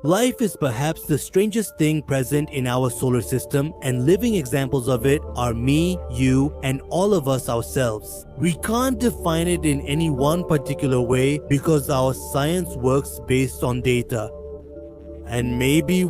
Life is perhaps the strangest thing present in our solar system, and living examples of it are me, you, and all of us ourselves. We can't define it in any one particular way because our science works based on data. And maybe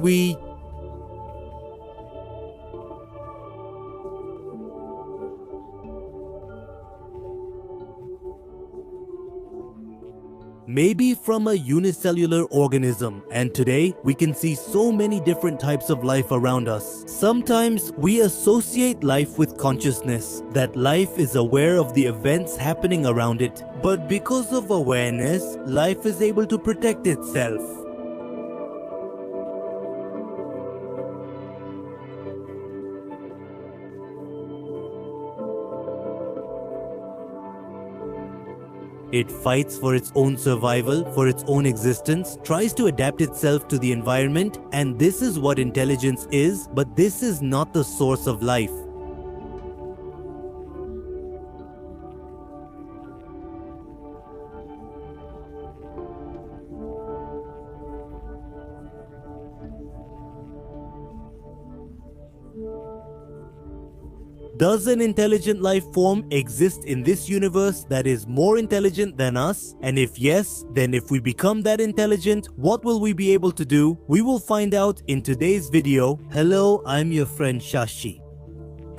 from a unicellular organism, and today we can see so many different types of life around us. Sometimes we associate life with consciousness, that life is aware of the events happening around it. But because of awareness, life is able to protect itself. It fights for its own survival, for its own existence, tries to adapt itself to the environment, and this is what intelligence is, but this is not the source of life. Does an intelligent life form exist in this universe that is more intelligent than us? And if yes, then if we become that intelligent, what will we be able to do? We will find out in today's video. Hello, I'm your friend Shashi.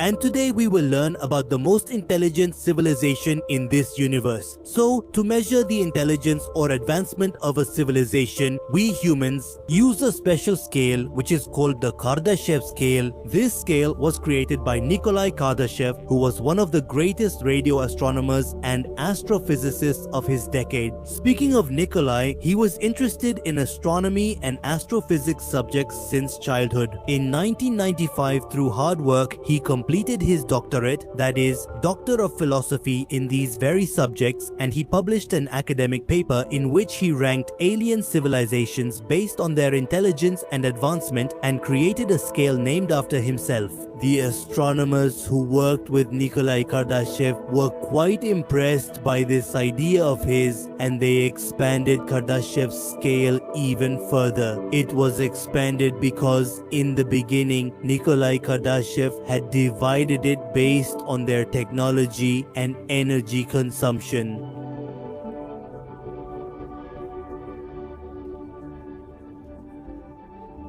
And today we will learn about the most intelligent civilization in this universe. So, to measure the intelligence or advancement of a civilization, we humans use a special scale which is called the Kardashev scale. This scale was created by Nikolai Kardashev, who was one of the greatest radio astronomers and astrophysicists of his decade. Speaking of Nikolai, he was interested in astronomy and astrophysics subjects since childhood. In 1995, through hard work, he completed his doctorate, that is, Doctor of Philosophy, in these very subjects, and he published an academic paper in which he ranked alien civilizations based on their intelligence and advancement and created a scale named after himself. The astronomers who worked with Nikolai Kardashev were quite impressed by this idea of his, and they expanded Kardashev's scale even further. It was expanded because in the beginning, Nikolai Kardashev had divided it based on their technology and energy consumption.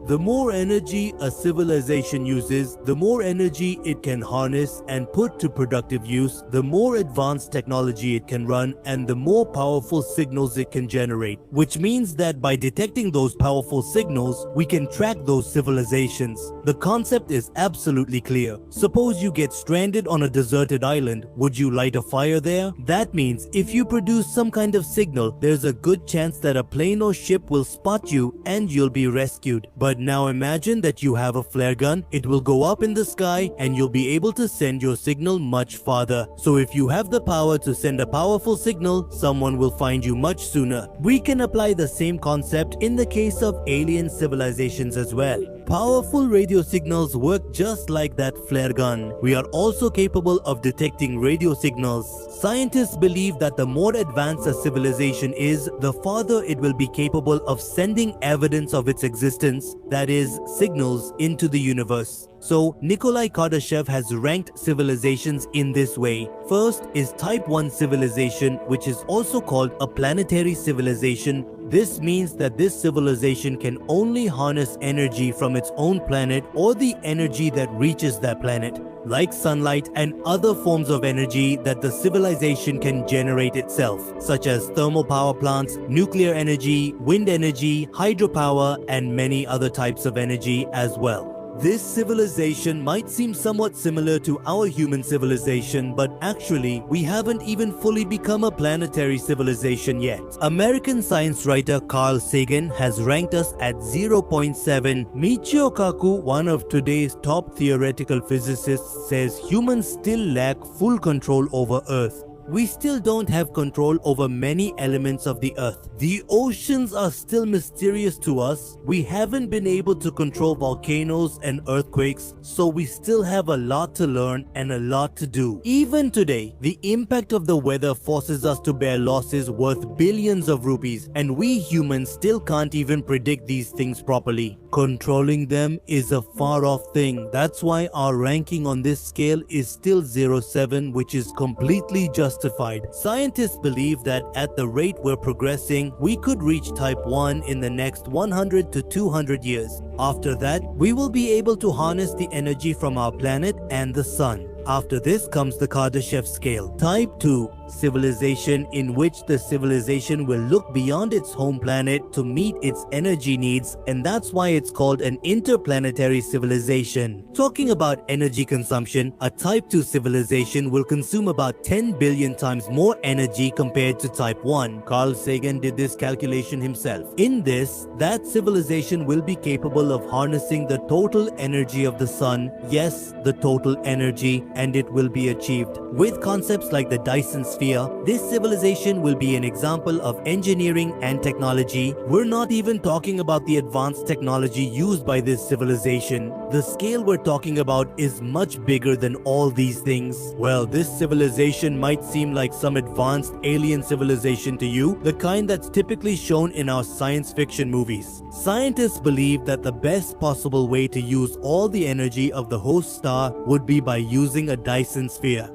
The more energy a civilization uses, the more energy it can harness and put to productive use, the more advanced technology it can run, and the more powerful signals it can generate. Which means that by detecting those powerful signals, we can track those civilizations. The concept is absolutely clear. Suppose you get stranded on a deserted island, would you light a fire there? That means if you produce some kind of signal, there's a good chance that a plane or ship will spot you and you'll be rescued. But now imagine that you have a flare gun, it will go up in the sky and you'll be able to send your signal much farther. So if you have the power to send a powerful signal, someone will find you much sooner. We can apply the same concept in the case of alien civilizations as well. Powerful radio signals work just like that flare gun. We are also capable of detecting radio signals. Scientists believe that the more advanced a civilization is, the farther it will be capable of sending evidence of its existence, that is, signals, into the universe. So, Nikolai Kardashev has ranked civilizations in this way. First is Type 1 civilization, which is also called a planetary civilization. This means that this civilization can only harness energy from its own planet or the energy that reaches that planet, like sunlight and other forms of energy that the civilization can generate itself, such as thermal power plants, nuclear energy, wind energy, hydropower, and many other types of energy as well. This civilization might seem somewhat similar to our human civilization, but actually, we haven't even fully become a planetary civilization yet. American science writer Carl Sagan has ranked us at 0.7. Michio Kaku, one of today's top theoretical physicists, says humans still lack full control over Earth. We still don't have control over many elements of the earth. The oceans are still mysterious to us. We haven't been able to control volcanoes and earthquakes, so we still have a lot to learn and a lot to do. Even today, the impact of the weather forces us to bear losses worth billions of rupees, and we humans still can't even predict these things properly. Controlling them is a far-off thing. That's why our ranking on this scale is still 0.7, which is completely justified. Scientists believe that at the rate we're progressing, we could reach type 1 in the next 100 to 200 years. After that, we will be able to harness the energy from our planet and the sun. After this comes the Kardashev scale. Type 2, civilization, in which the civilization will look beyond its home planet to meet its energy needs, and that's why it's called an interplanetary civilization. Talking about energy consumption, a type 2 civilization will consume about 10 billion times more energy compared to type 1. Carl Sagan did this calculation himself. In this, that civilization will be capable of harnessing the total energy of the sun, yes, the total energy, and it will be achieved. With concepts like the Dyson sphere, this civilization will be an example of engineering and technology. We're not even talking about the advanced technology used by this civilization. The scale we're talking about is much bigger than all these things. Well, this civilization might seem like some advanced alien civilization to you, the kind that's typically shown in our science fiction movies. Scientists believe that the best possible way to use all the energy of the host star would be by using a Dyson sphere.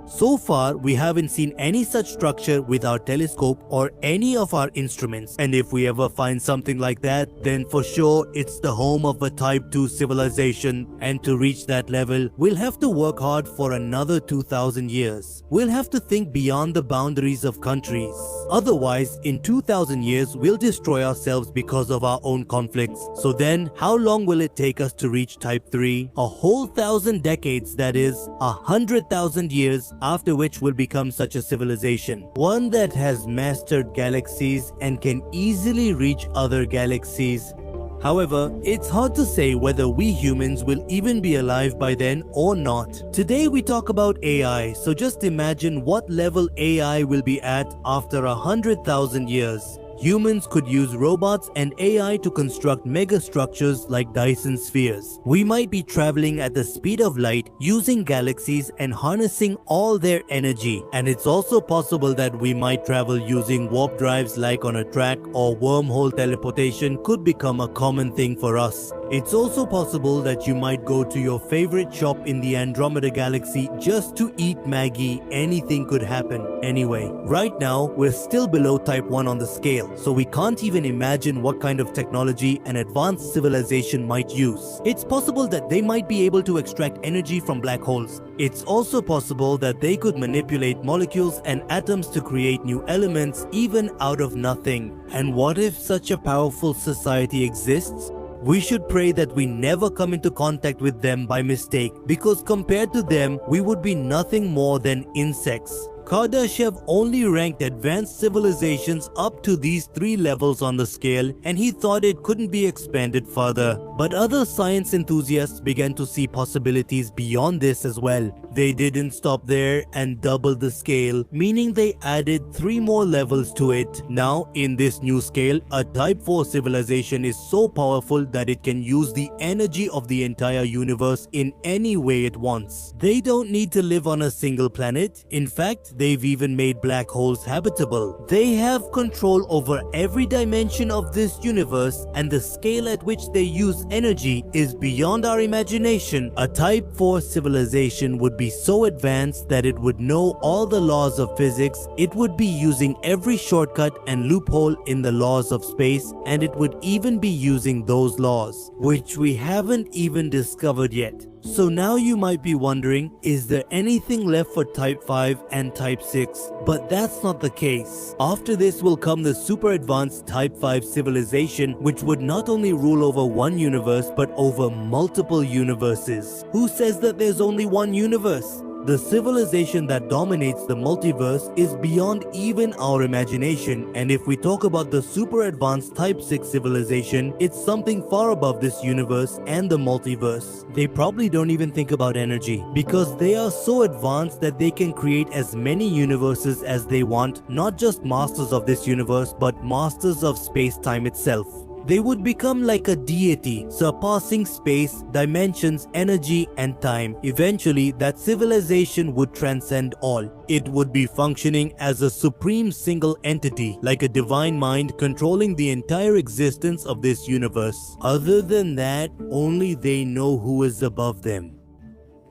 So far, we haven't seen any such structure with our telescope or any of our instruments, and if we ever find something like that, then for sure it's the home of a type 2 civilization, and to reach that level, we'll have to work hard for another 2000 years. We'll have to think beyond the boundaries of countries. Otherwise, in 2000 years, we'll destroy ourselves because of our own conflicts. So then, how long will it take us to reach type 3? A whole 1,000 decades, that is, 100,000 years, after which will become such a civilization. One that has mastered galaxies and can easily reach other galaxies. However, it's hard to say whether we humans will even be alive by then or not. Today we talk about AI, so just imagine what level AI will be at after 100,000 years. Humans could use robots and AI to construct megastructures like Dyson spheres. We might be traveling at the speed of light, using galaxies and harnessing all their energy. And it's also possible that we might travel using warp drives like on a track, or wormhole teleportation could become a common thing for us. It's also possible that you might go to your favorite shop in the Andromeda galaxy just to eat Maggie. Anything could happen. Anyway, right now we're still below type 1 on the scale, so we can't even imagine what kind of technology an advanced civilization might use. It's possible that they might be able to extract energy from black holes. It's also possible that they could manipulate molecules and atoms to create new elements even out of nothing. And what if such a powerful society exists? We should pray that we never come into contact with them by mistake, because compared to them, we would be nothing more than insects. Kardashev only ranked advanced civilizations up to these 3 levels on the scale, and he thought it couldn't be expanded further. But other science enthusiasts began to see possibilities beyond this as well. They didn't stop there and doubled the scale, meaning they added 3 more levels to it. Now, in this new scale, a type 4 civilization is so powerful that it can use the energy of the entire universe in any way it wants. They don't need to live on a single planet. In fact, they've even made black holes habitable. They have control over every dimension of this universe, and the scale at which they use energy is beyond our imagination. A type 4 civilization would be so advanced that it would know all the laws of physics, it would be using every shortcut and loophole in the laws of space, and it would even be using those laws, which we haven't even discovered yet. So now you might be wondering, is there anything left for type 5 and type 6? But that's not the case. After this will come the super advanced type 5 civilization, which would not only rule over one universe but over multiple universes. Who says that there's only one universe? The civilization that dominates the multiverse is beyond even our imagination, and if we talk about the super advanced Type 6 civilization, it's something far above this universe and the multiverse. They probably don't even think about energy, because they are so advanced that they can create as many universes as they want, not just masters of this universe, but masters of space-time itself. They would become like a deity, surpassing space, dimensions, energy, and time. Eventually, that civilization would transcend all. It would be functioning as a supreme single entity, like a divine mind controlling the entire existence of this universe. Other than that, only they know who is above them.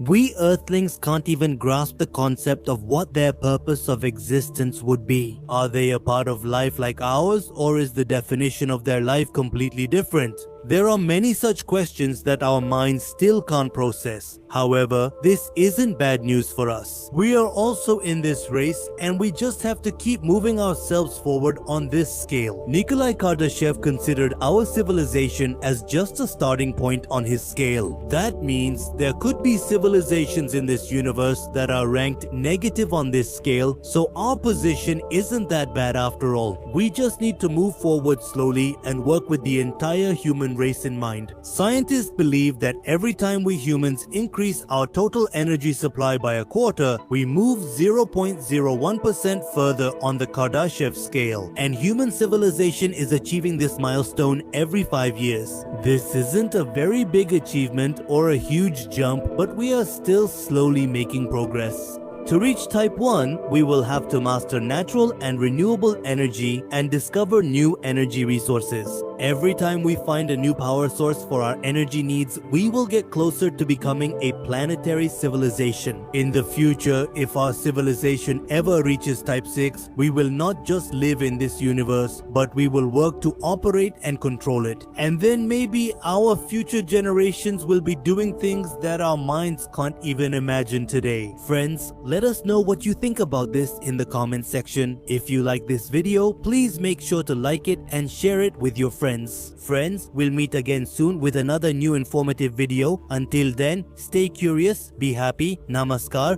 We Earthlings can't even grasp the concept of what their purpose of existence would be. Are they a part of life like ours, or is the definition of their life completely different? There are many such questions that our minds still can't process. However, this isn't bad news for us. We are also in this race, and we just have to keep moving ourselves forward on this scale. Nikolai Kardashev considered our civilization as just a starting point on his scale. That means there could be civilizations in this universe that are ranked negative on this scale, so our position isn't that bad after all. We just need to move forward slowly and work with the entire human race in mind. Scientists believe that every time we humans increase our total energy supply by a quarter, we move 0.01% further on the Kardashev scale, and human civilization is achieving this milestone every 5 years. This isn't a very big achievement or a huge jump, but we are still slowly making progress. To reach Type 1, we will have to master natural and renewable energy and discover new energy resources. Every time we find a new power source for our energy needs, we will get closer to becoming a planetary civilization. In the future, if our civilization ever reaches Type 6, we will not just live in this universe, but we will work to operate and control it. And then maybe our future generations will be doing things that our minds can't even imagine today. Friends, let us know what you think about this in the comment section. If you like this video, please make sure to like it and share it with your friends. Friends, we'll meet again soon with another new informative video. Until then, stay curious, be happy, namaskar,